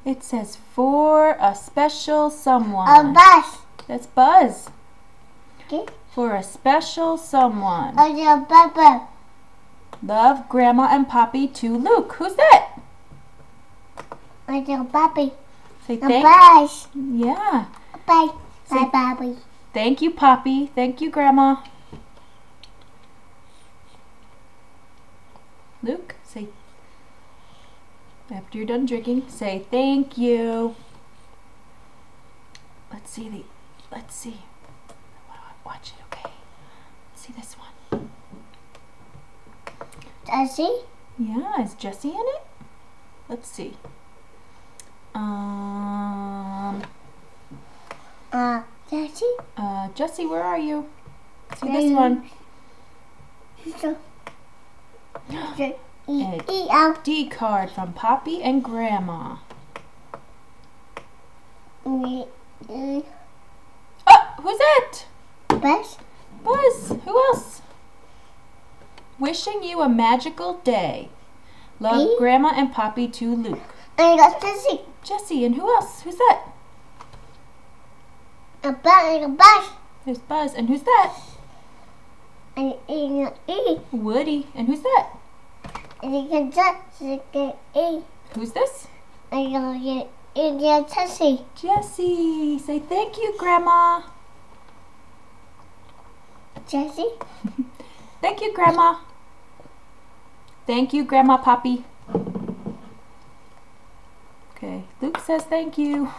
It says for a special someone. A bus. That's Buzz. Okay. For a special someone. A little pepper. Love, Grandma and Poppy to Luke. Who's that? A little puppy. Say A thank. bus. Yeah. Bye. Say- Bye, Bobby. Thank you, Poppy. Thank you, Grandma. Luke, say, after you're done drinking, say thank you. Let's see. Watch it, okay? Let's see this one. Jessie? Yeah, is Jessie in it? Let's see. Jessie? Jessie, where are you? See this one. A D card from Poppy and Grandma. Oh, who's that? Bus? Buzz. Who else? Wishing you a magical day. Love, Me? Grandma and Poppy to Luke. I got Jessie. Jessie, and who else? Who's that? A bus. There's Buzz, and who's that? And E. Woody, and who's that? And you can just E. Who's this? And you get Jessie. Jessie. Say thank you, Grandma. Jessie? Thank you, Grandma. Thank you, Grandma Poppy. Okay, Luke says thank you.